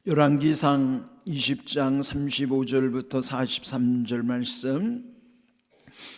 열왕기상 20장 35절부터 43절 말씀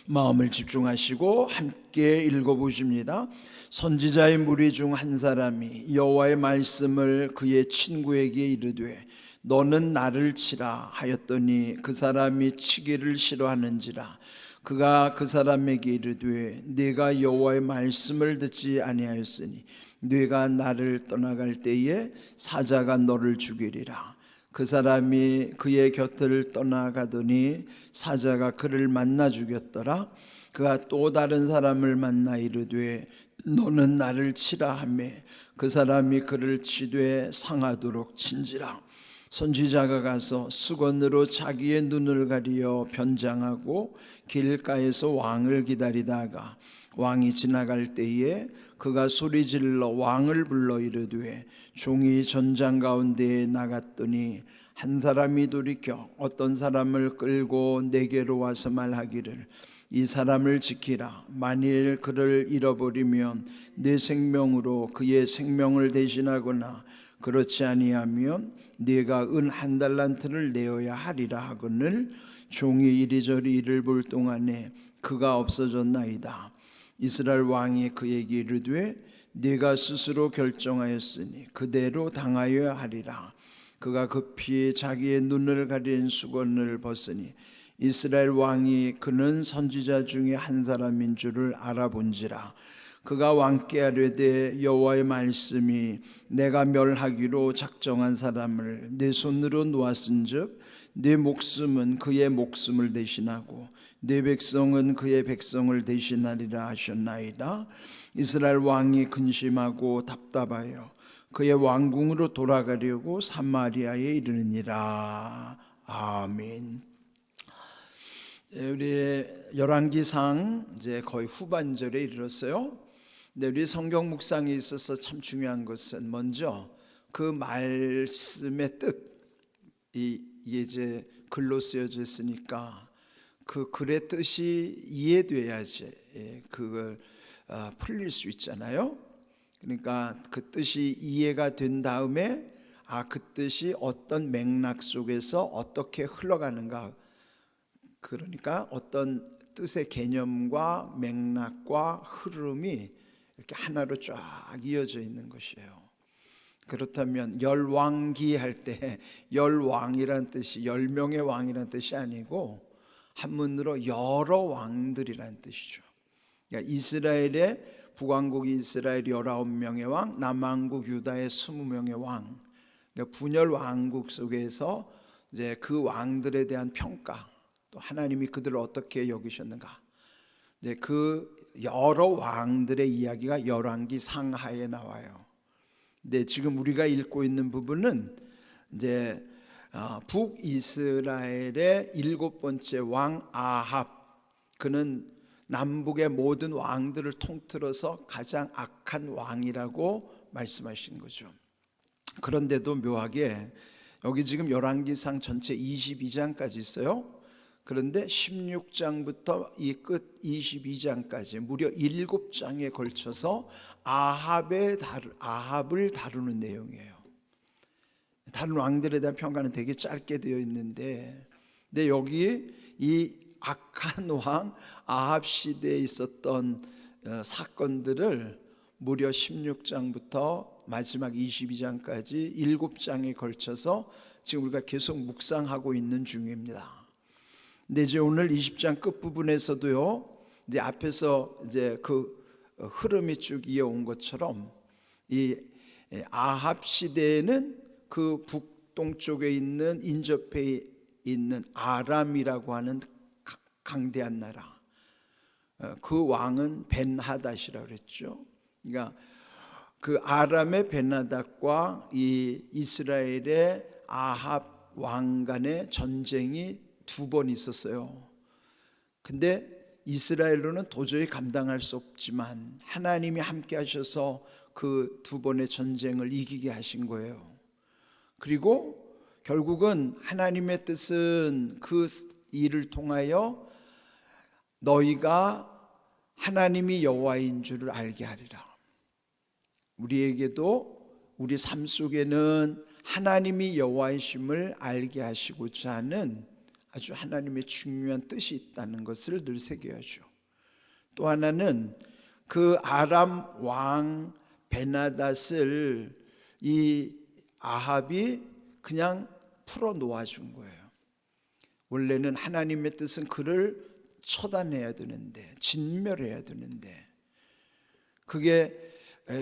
마음을 집중하시고 함께 읽어보십니다. 선지자의 무리 중 한 사람이 여호와의 말씀을 그의 친구에게 이르되 너는 나를 치라 하였더니 그 사람이 치기를 싫어하는지라 그가 그 사람에게 이르되 네가 여호와의 말씀을 듣지 아니하였으니 네가 나를 떠나갈 때에 사자가 너를 죽이리라. 그 사람이 그의 곁을 떠나가더니 사자가 그를 만나 죽였더라. 그가 또 다른 사람을 만나 이르되 너는 나를 치라 하며 그 사람이 그를 치되 상하도록 친지라. 선지자가 가서 수건으로 자기의 눈을 가리어 변장하고 길가에서 왕을 기다리다가 왕이 지나갈 때에 그가 소리질러 왕을 불러 이르되 종이 전장 가운데에 나갔더니 한 사람이 돌이켜 어떤 사람을 끌고 내게로 와서 말하기를 이 사람을 지키라. 만일 그를 잃어버리면 내 생명으로 그의 생명을 대신하거나 그렇지 아니하면 네가 은 한 달란트를 내어야 하리라 하거늘 종이 이리저리 이를 볼 동안에 그가 없어졌나이다. 이스라엘 왕이 그에게 이르되 네가 스스로 결정하였으니 그대로 당하여야 하리라. 그가 급히 자기의 눈을 가린 수건을 벗으니 이스라엘 왕이 그는 선지자 중에 한 사람인 줄을 알아본지라. 그가 왕께 아뢰되 여호와의 말씀이 내가 멸하기로 작정한 사람을 내 손으로 놓았은즉 내 목숨은 그의 목숨을 대신하고 내 백성은 그의 백성을 대신하리라 하셨나이다. 이스라엘 왕이 근심하고 답답하여 그의 왕궁으로 돌아가려고 사마리아에 이르니라. 아멘. 우리 열왕기상 이제 거의 후반절에 이르렀어요. 근데 우리 성경 묵상에 있어서 참 중요한 것은 먼저 그 말씀의 뜻이 이제 글로 쓰여져 있으니까 그 글의 뜻이 이해돼야지 그걸 풀릴 수 있잖아요. 그러니까 그 뜻이 이해가 된 다음에 그 뜻이 어떤 맥락 속에서 어떻게 흘러가는가, 그러니까 어떤 뜻의 개념과 맥락과 흐름이 이렇게 하나로 쫙 이어져 있는 것이에요. 그렇다면 열왕기 할 때 열왕이란 뜻이 10명의 왕이란 뜻이 아니고 한문으로 여러 왕들이란 뜻이죠. 그러니까 이스라엘의 북왕국이 이스라엘 19명의 왕, 남왕국 유다의 20명의 왕, 그러니까 분열 왕국 속에서 이제 그 왕들에 대한 평가, 또 하나님이 그들을 어떻게 여기셨는가, 이제 그 여러 왕들의 이야기가 열왕기 상하에 나와요. 근데 지금 우리가 읽고 있는 부분은 이제 북이스라엘의 7번째 왕 아합, 그는 남북의 모든 왕들을 통틀어서 가장 악한 왕이라고 말씀하신 거죠. 그런데도 묘하게 여기 지금 열왕기상 전체 22장까지 있어요. 그런데 16장부터 이 끝 22장까지 무려 7장에 걸쳐서 아합을 다루는 내용이에요. 다른 왕들에 대한 평가는 되게 짧게 되어 있는데, 근데 여기 이 악한 왕 아합 시대에 있었던 사건들을 무려 16장부터 마지막 22장까지 7장에 걸쳐서 지금 우리가 계속 묵상하고 있는 중입니다. 근데 이제 오늘 20장 끝부분에서도요, 이제 앞에서 이제 그 흐름이 쭉 이어온 것처럼 이 아합 시대에는 그 북동쪽에 있는 인접해 있는 아람이라고 하는 강대한 나라, 그 왕은 벤하닷이라고 그랬죠. 그러니까 그 아람의 벤하닷과 이 이스라엘의 아합 왕 간의 전쟁이 2번 있었어요. 근데 이스라엘로는 도저히 감당할 수 없지만 하나님이 함께 하셔서 그 2번의 전쟁을 이기게 하신 거예요. 그리고 결국은 하나님의 뜻은 그 일을 통하여 너희가 하나님이 여호와인 줄을 알게 하리라. 우리에게도 우리 삶 속에는 하나님이 여호와이심을 알게 하시고자 하는 아주 하나님의 중요한 뜻이 있다는 것을 늘 새겨야죠. 또 하나는 그 아람 왕 베나닷을 이 아합이 그냥 풀어 놓아준 거예요. 원래는 하나님의 뜻은 그를 처단해야 되는데, 진멸해야 되는데, 그게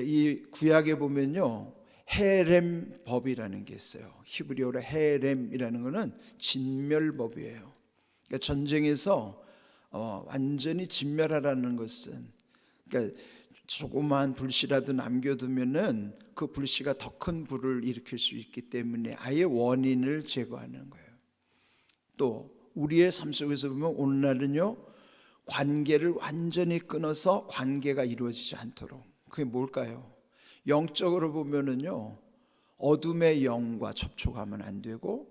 이 구약에 보면요 헤렘 법이라는 게 있어요. 히브리어로 헤렘이라는 것은 진멸법이에요. 그러니까 전쟁에서 완전히 진멸하라는 것은, 그러니까 조그마한 불씨라도 남겨두면은 그 불씨가 더 큰 불을 일으킬 수 있기 때문에 아예 원인을 제거하는 거예요. 또 우리의 삶 속에서 보면 오늘날은요 관계를 완전히 끊어서 관계가 이루어지지 않도록, 그게 뭘까요? 영적으로 보면은요 어둠의 영과 접촉하면 안 되고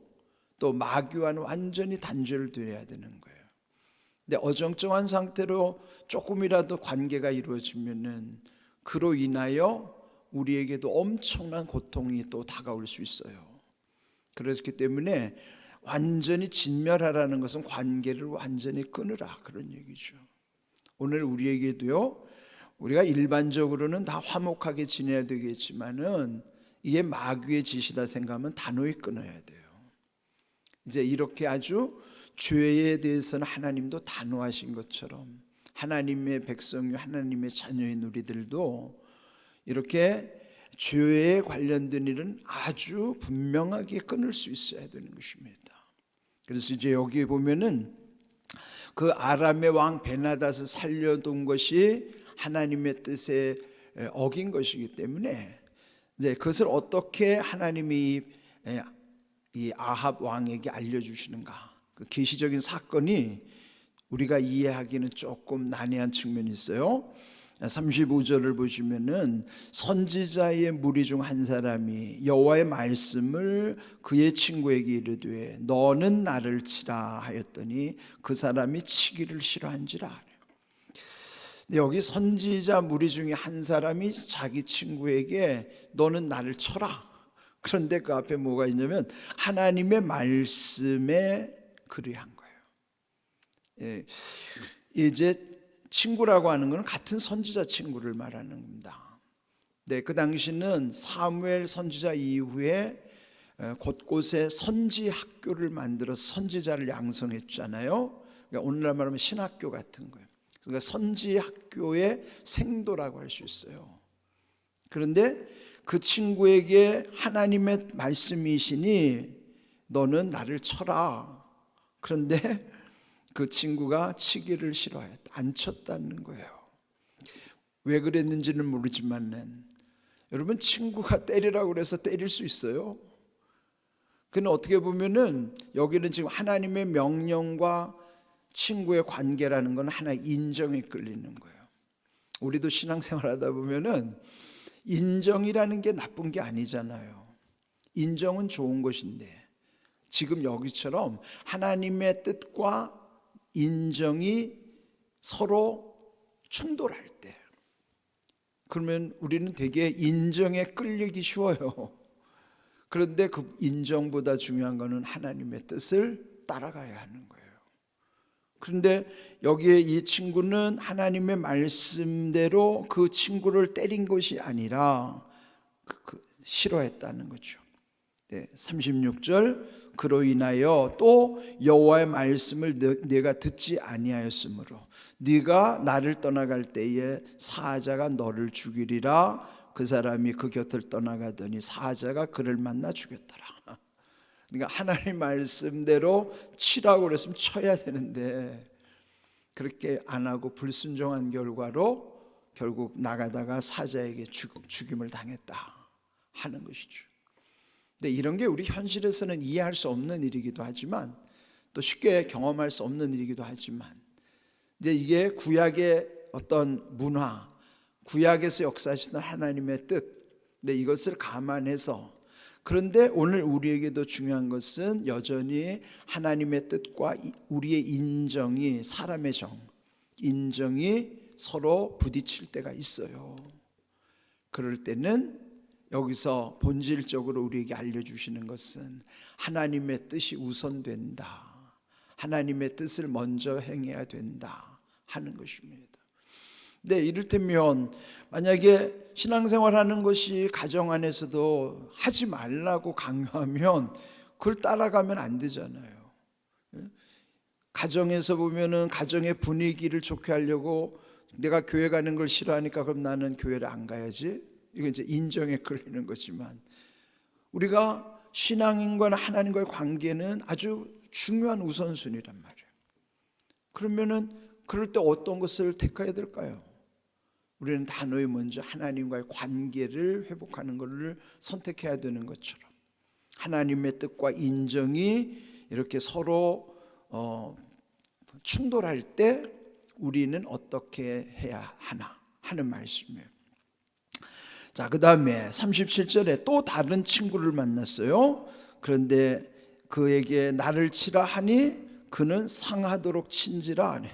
또 마귀와는 완전히 단절을 돼야 되는 거예요. 근데 어정쩡한 상태로 조금이라도 관계가 이루어지면은 그로 인하여 우리에게도 엄청난 고통이 또 다가올 수 있어요. 그렇기 때문에 완전히 진멸하라는 것은 관계를 완전히 끊으라, 그런 얘기죠. 오늘 우리에게도요 우리가 일반적으로는 다 화목하게 지내야 되겠지만은 이게 마귀의 짓이라 생각하면 단호히 끊어야 돼요. 이제 이렇게 아주 죄에 대해서는 하나님도 단호하신 것처럼 하나님의 백성이, 하나님의 자녀인 우리들도 이렇게 죄에 관련된 일은 아주 분명하게 끊을 수 있어야 되는 것입니다. 그래서 이제 여기 보면은 그 아람의 왕 베나닷을 살려둔 것이 하나님의 뜻에 어긴 것이기 때문에 그것을 어떻게 하나님이 이 아합 왕에게 알려주시는가, 그 계시적인 사건이 우리가 이해하기는 조금 난해한 측면이 있어요. 35절을 보시면은 선지자의 무리 중 한 사람이 여호와의 말씀을 그의 친구에게 이르되 너는 나를 치라 하였더니 그 사람이 치기를 싫어한지라. 여기 선지자 무리 중에 한 사람이 자기 친구에게 너는 나를 쳐라. 그런데 그 앞에 뭐가 있냐면 하나님의 말씀에 그리한 거예요. 이제 친구라고 하는 것은 같은 선지자 친구를 말하는 겁니다. 그 당시는 사무엘 선지자 이후에 곳곳에 선지 학교를 만들어서 선지자를 양성했잖아요. 그러니까 오늘날 말하면 신학교 같은 거예요. 그러니까 선지 학교의 생도라고 할 수 있어요. 그런데 그 친구에게 하나님의 말씀이시니 너는 나를 쳐라. 그런데 그 친구가 치기를 싫어했다. 안 쳤다는 거예요. 왜 그랬는지는 모르지만 여러분, 친구가 때리라고 그래서 때릴 수 있어요? 그는 어떻게 보면은 여기는 지금 하나님의 명령과 친구의 관계라는 건 하나의 인정에 끌리는 거예요. 우리도 신앙생활하다 보면은 인정이라는 게 나쁜 게 아니잖아요. 인정은 좋은 것인데 지금 여기처럼 하나님의 뜻과 인정이 서로 충돌할 때, 그러면 우리는 되게 인정에 끌리기 쉬워요. 그런데 그 인정보다 중요한 것은 하나님의 뜻을 따라가야 하는 거예요. 그런데 여기에 이 친구는 하나님의 말씀대로 그 친구를 때린 것이 아니라 싫어했다는 거죠. 36절 그로 인하여 또 여호와의 말씀을 네가 듣지 아니하였으므로 네가 나를 떠나갈 때에 사자가 너를 죽이리라. 그 사람이 그 곁을 떠나가더니 사자가 그를 만나 죽였더라. 그러니까 하나님 말씀대로 치라고 그랬으면 쳐야 되는데 그렇게 안 하고 불순종한 결과로 결국 나가다가 사자에게 죽임을 당했다 하는 것이죠. 근데 이런 게 우리 현실에서는 이해할 수 없는 일이기도 하지만 또 쉽게 경험할 수 없는 일이기도 하지만 이제 이게 구약의 어떤 문화, 구약에서 역사하시는 하나님의 뜻, 근데 이것을 감안해서, 그런데 오늘 우리에게도 중요한 것은 여전히 하나님의 뜻과 우리의 인정이, 사람의 인정이 서로 부딪힐 때가 있어요. 그럴 때는 여기서 본질적으로 우리에게 알려주시는 것은 하나님의 뜻이 우선된다, 하나님의 뜻을 먼저 행해야 된다 하는 것입니다. 네, 이를테면 만약에 신앙생활하는 것이 가정 안에서도 하지 말라고 강요하면 그걸 따라가면 안 되잖아요. 가정에서 보면은 가정의 분위기를 좋게 하려고 내가 교회 가는 걸 싫어하니까 그럼 나는 교회를 안 가야지, 이건 이제 인정에 끌리는 거지만, 우리가 신앙인과 하나님과의 관계는 아주 중요한 우선순위란 말이에요. 그러면은 그럴 때 어떤 것을 택해야 될까요? 우리는 단호히 먼저 하나님과의 관계를 회복하는 것을 선택해야 되는 것처럼, 하나님의 뜻과 인정이 이렇게 서로 충돌할 때 우리는 어떻게 해야 하나 하는 말씀이에요. 자, 그 다음에 37절에 또 다른 친구를 만났어요. 그런데 그에게 나를 치라 하니 그는 상하도록 친지라 하네.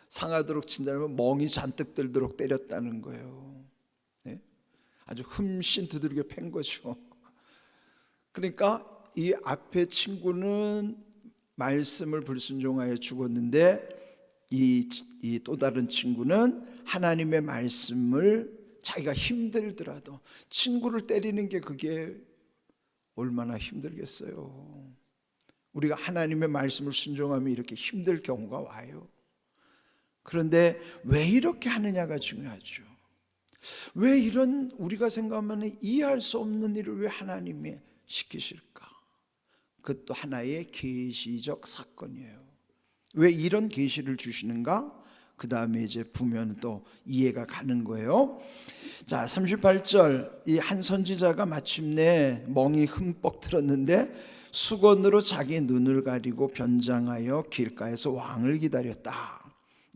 상하도록 친다면 멍이 잔뜩 들도록 때렸다는 거예요. 네? 아주 흠씬 두들겨 팬 거죠. 그러니까 이 앞에 친구는 말씀을 불순종하여 죽었는데 이 또 다른 친구는 하나님의 말씀을 자기가 힘들더라도, 친구를 때리는 게 그게 얼마나 힘들겠어요. 우리가 하나님의 말씀을 순종하면 이렇게 힘들 경우가 와요. 그런데 왜 이렇게 하느냐가 중요하죠. 왜 이런 우리가 생각하면 이해할 수 없는 일을 왜 하나님이 시키실까? 그것도 하나의 계시적 사건이에요. 왜 이런 계시를 주시는가? 그 다음에 이제 보면 또 이해가 가는 거예요. 자, 38절, 이 한 선지자가 마침내 멍이 흠뻑 들었는데 수건으로 자기 눈을 가리고 변장하여 길가에서 왕을 기다렸다.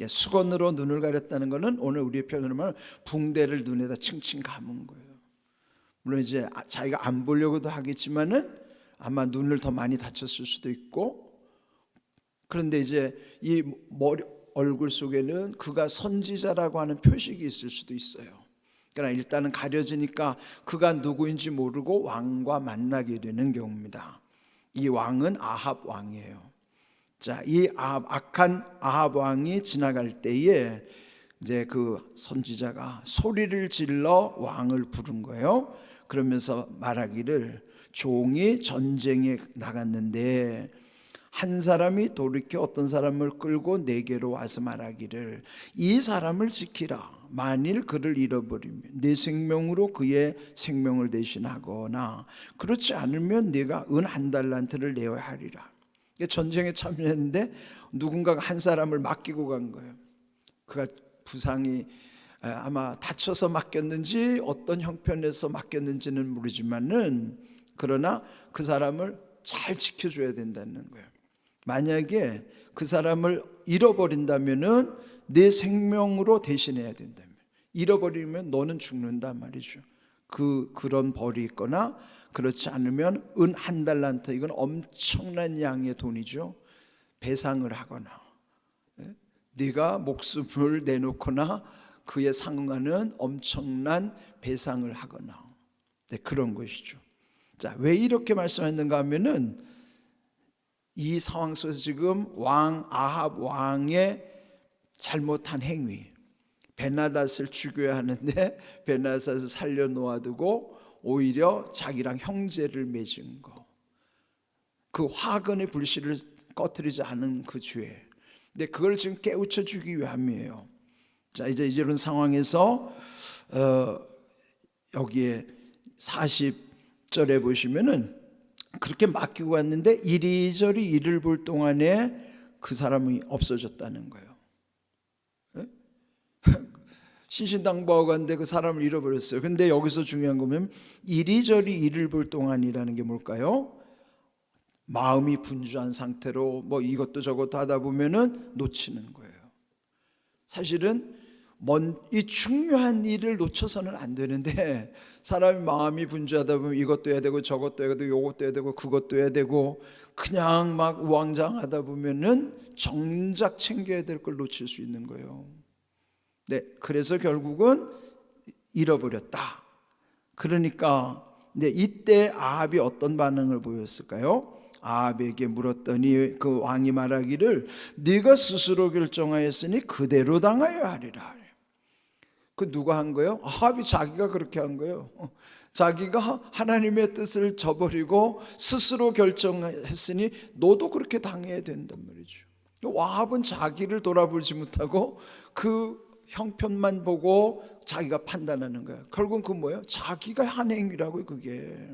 수건으로 눈을 가렸다는 것은 오늘 우리의 표현으로 말하면 붕대를 눈에다 칭칭 감은 거예요. 물론 이제 자기가 안 보려고도 하겠지만은 아마 눈을 더 많이 다쳤을 수도 있고, 그런데 이제 이 얼굴 속에는 그가 선지자라고 하는 표식이 있을 수도 있어요. 그러나 일단은 가려지니까 그가 누구인지 모르고 왕과 만나게 되는 경우입니다. 이 왕은 아합 왕이에요. 자, 이 악한 아합 왕이 지나갈 때에 이제 그 선지자가 소리를 질러 왕을 부른 거예요. 그러면서 말하기를, 종이 전쟁에 나갔는데 한 사람이 돌이켜 어떤 사람을 끌고 내게로 와서 말하기를, 이 사람을 지키라. 만일 그를 잃어버리면 내 생명으로 그의 생명을 대신하거나 그렇지 않으면 네가 은 1달란트를 내어야 하리라. 전쟁에 참여했는데 누군가가 한 사람을 맡기고 간 거예요. 그가 부상이 아마 다쳐서 맡겼는지 어떤 형편에서 맡겼는지는 모르지만은, 그러나 그 사람을 잘 지켜줘야 된다는 거예요. 만약에 그 사람을 잃어버린다면은 내 생명으로 대신해야 된다면, 잃어버리면 너는 죽는단 말이죠. 그런 벌이 있거나 그렇지 않으면 은 1달란트, 이건 엄청난 양의 돈이죠. 배상을 하거나, 네가 목숨을 내놓거나 그에 상응하는 엄청난 배상을 하거나, 그런 것이죠. 자, 왜 이렇게 말씀했는가 하면은 이 상황 속에서 지금 아합 왕의 잘못한 행위, 베나닷을 죽여야 하는데 베나닷을 살려 놓아두고 오히려 자기랑 형제를 맺은 거, 그 화근의 불씨를 꺼뜨리지 않은 그 죄, 근데 그걸 지금 깨우쳐 주기 위함이에요. 자, 이제 이런 상황에서 여기에 40절에 보시면은 그렇게 맡기고 갔는데 이리저리 이를 볼 동안에 그 사람이 없어졌다는 거예요. 신신당부하고 갔는데 그 사람을 잃어버렸어요. 근데 여기서 중요한 거면 이리저리 이를 볼 동안이라는 게 뭘까요? 마음이 분주한 상태로 뭐 이것도 저것도 하다 보면은 놓치는 거예요. 사실은 이 중요한 일을 놓쳐서는 안 되는데, 사람이 마음이 분주하다 보면 이것도 해야 되고 저것도 해야 되고 요것도 해야 되고 그것도 해야 되고 그냥 막 우왕좌왕하다 보면은 정작 챙겨야 될 걸 놓칠 수 있는 거예요. 네, 그래서 결국은 잃어버렸다. 그러니까 이때 아합이 어떤 반응을 보였을까요? 아합에게 물었더니 그 왕이 말하기를 네가 스스로 결정하였으니 그대로 당하여야 하리라. 그 누가 한 거예요? 아합이 자기가 그렇게 한 거예요. 자기가 하나님의 뜻을 저버리고 스스로 결정했으니 너도 그렇게 당해야 된단 말이죠. 아합은 자기를 돌아보지 못하고 그 형편만 보고 자기가 판단하는 거예요. 결국은 그 뭐예요? 자기가 한 행위라고요. 그게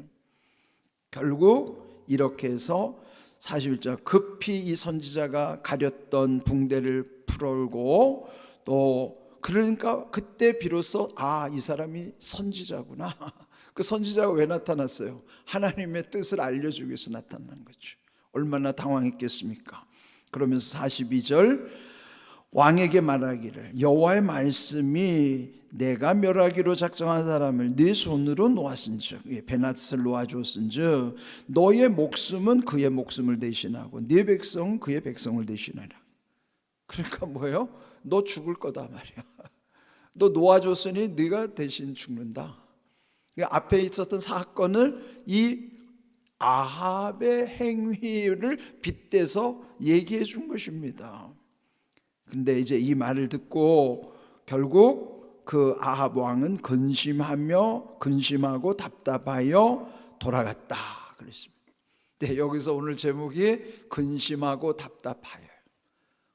결국 이렇게 해서 41절 급히 이 선지자가 가렸던 붕대를 풀어올고 또 그러니까 그때 비로소 이 사람이 선지자구나. 그 선지자가 왜 나타났어요? 하나님의 뜻을 알려주기 위해서 나타난 거죠. 얼마나 당황했겠습니까? 그러면서 42절 왕에게 말하기를 여호와의 말씀이 내가 멸하기로 작정한 사람을 네 손으로 놓았은즉 베낫을 놓아주었은즉 너의 목숨은 그의 목숨을 대신하고 네 백성은 그의 백성을 대신하라. 그러니까 뭐예요? 너 죽을 거다 말이야. 너 놓아줬으니 네가 대신 죽는다. 앞에 있었던 사건을 이 아합의 행위를 빗대서 얘기해 준 것입니다. 근데 이제 이 말을 듣고 결국 그 아합 왕은 근심하고 답답하여 돌아갔다 그랬습니다. 근데 여기서 오늘 제목이 근심하고 답답하여.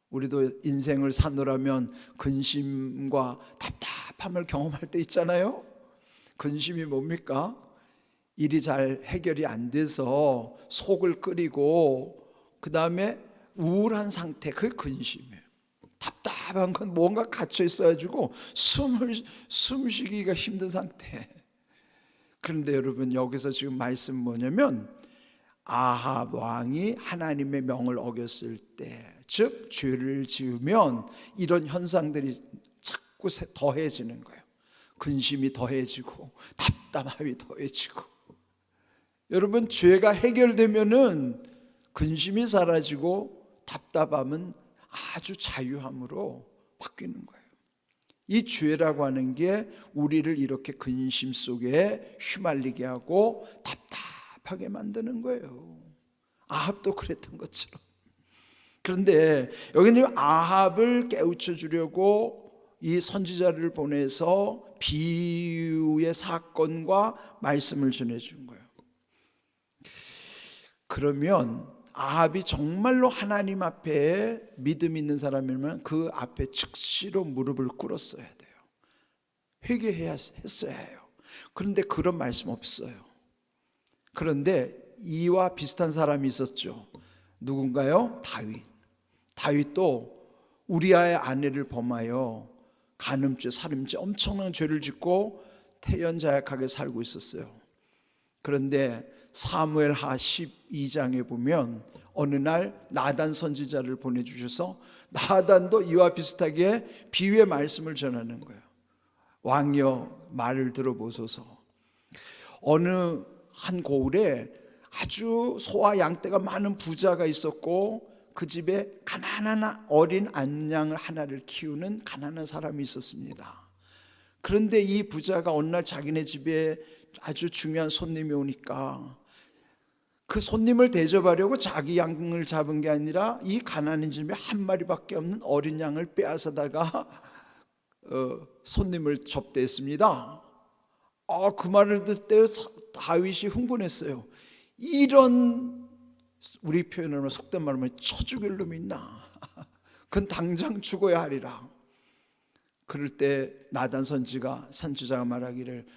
우리도 인생을 사느라면 근심과 답답함을 경험할 때 있잖아요. 근심이 뭡니까? 일이 잘 해결이 안 돼서 속을 끓이고 그 다음에 우울한 상태, 그게 근심이에요. 답답한 건 뭔가 갇혀 있어가지고 숨쉬기가 힘든 상태. 그런데 여러분 여기서 지금 말씀 뭐냐면 아합 왕이 하나님의 명을 어겼을 때, 즉 죄를 지으면 이런 현상들이 자꾸 더해지는 거예요. 근심이 더해지고 답답함이 더해지고. 여러분 죄가 해결되면은 근심이 사라지고 답답함은 아주 자유함으로 바뀌는 거예요. 이 죄라고 하는 게 우리를 이렇게 근심 속에 휘말리게 하고 답답하게 만드는 거예요. 아합도 그랬던 것처럼. 그런데 여기는 아합을 깨우쳐 주려고 이 선지자를 보내서 비유의 사건과 말씀을 전해준 거예요. 그러면 아합이 정말로 하나님 앞에 믿음 있는 사람이면 그 앞에 즉시로 무릎을 꿇었어야 돼요. 회개해야 했어야 해요. 그런데 그런 말씀 없어요. 그런데 이와 비슷한 사람이 있었죠. 누군가요? 다윗. 다윗도 우리아의 아내를 범하여 간음죄, 살인죄 엄청난 죄를 짓고 태연자약하게 살고 있었어요. 그런데 사무엘하 12장에 보면 어느 날 나단 선지자를 보내주셔서 나단도 이와 비슷하게 비유의 말씀을 전하는 거예요. 왕이여 말을 들어보소서. 어느 한 고을에 아주 소와 양떼가 많은 부자가 있었고 그 집에 가난한 어린 안양을 하나를 키우는 가난한 사람이 있었습니다. 그런데 이 부자가 어느 날 자기네 집에 아주 중요한 손님이 오니까 그 손님을 대접하려고 자기 양을 잡은 게 아니라 이 가난한 집에 한 마리밖에 없는 어린 양을 빼앗아다가 손님을 접대했습니다. 그 말을 듣을 때 다윗이 흥분했어요. 이런 우리 표현으로 속된 말로 하면 쳐죽일 놈이 있나? 그건 당장 죽어야 하리라. 그럴 때 나단 선지자가 말하기를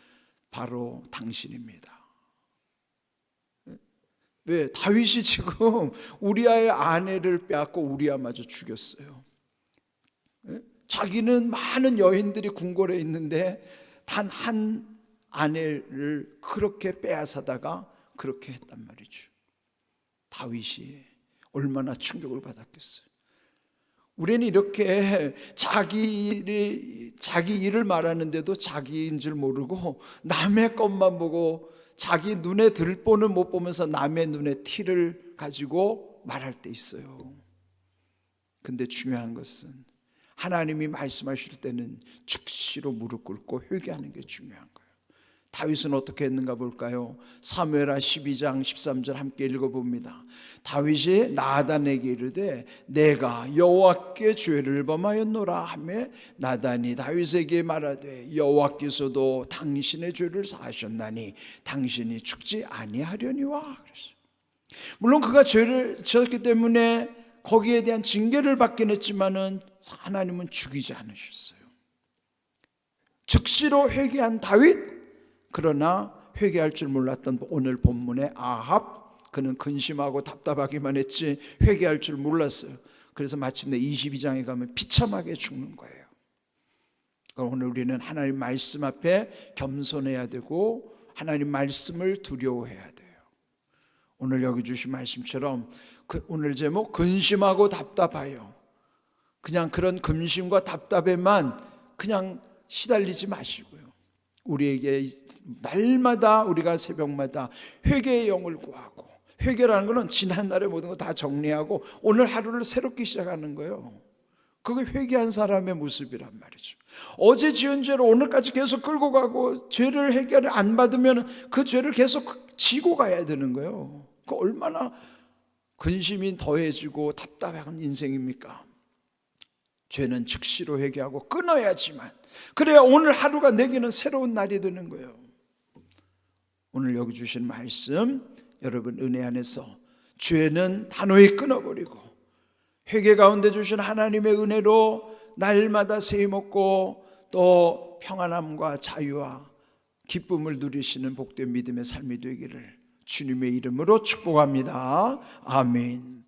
바로 당신입니다. 왜? 다윗이 지금 우리아의 아내를 빼앗고 우리아마저 죽였어요. 자기는 많은 여인들이 궁궐에 있는데 단 한 아내를 그렇게 빼앗아다가 그렇게 했단 말이죠. 다윗이 얼마나 충격을 받았겠어요. 우리는 이렇게 자기 일을 말하는데도 자기인 줄 모르고 남의 것만 보고 자기 눈에 들보는 못 보면서 남의 눈에 티를 가지고 말할 때 있어요. 근데 중요한 것은 하나님이 말씀하실 때는 즉시로 무릎 꿇고 회개하는 게 중요한 거예요. 다윗은 어떻게 했는가 볼까요? 사무엘하 12장 13절 함께 읽어봅니다. 다윗이 나단에게 이르되 내가 여호와께 죄를 범하였노라 하며 나단이 다윗에게 말하되 여호와께서도 당신의 죄를 사하셨나니 당신이 죽지 아니하려니와 그랬어요. 물론 그가 죄를 지었기 때문에 거기에 대한 징계를 받긴 했지만은 하나님은 죽이지 않으셨어요. 즉시로 회개한 다윗, 그러나 회개할 줄 몰랐던 오늘 본문의 아합, 그는 근심하고 답답하기만 했지 회개할 줄 몰랐어요. 그래서 마침내 22장에 가면 비참하게 죽는 거예요. 오늘 우리는 하나님 말씀 앞에 겸손해야 되고 하나님 말씀을 두려워해야 돼요. 오늘 여기 주신 말씀처럼 오늘 제목 근심하고 답답하여, 그냥 그런 근심과 답답에만 그냥 시달리지 마시고요. 우리에게 날마다 우리가 새벽마다 회개의 영을 구하고, 회개라는 것은 지난 날의 모든 거 다 정리하고 오늘 하루를 새롭게 시작하는 거예요. 그게 회개한 사람의 모습이란 말이죠. 어제 지은 죄를 오늘까지 계속 끌고 가고 죄를 해결을 안 받으면 그 죄를 계속 지고 가야 되는 거예요. 그 얼마나 근심이 더해지고 답답한 인생입니까? 죄는 즉시로 회개하고 끊어야지만, 그래야 오늘 하루가 내게는 새로운 날이 되는 거예요. 오늘 여기 주신 말씀, 여러분 은혜 안에서 죄는 단호히 끊어버리고 회개 가운데 주신 하나님의 은혜로 날마다 새 먹고 또 평안함과 자유와 기쁨을 누리시는 복된 믿음의 삶이 되기를 주님의 이름으로 축복합니다. 아멘.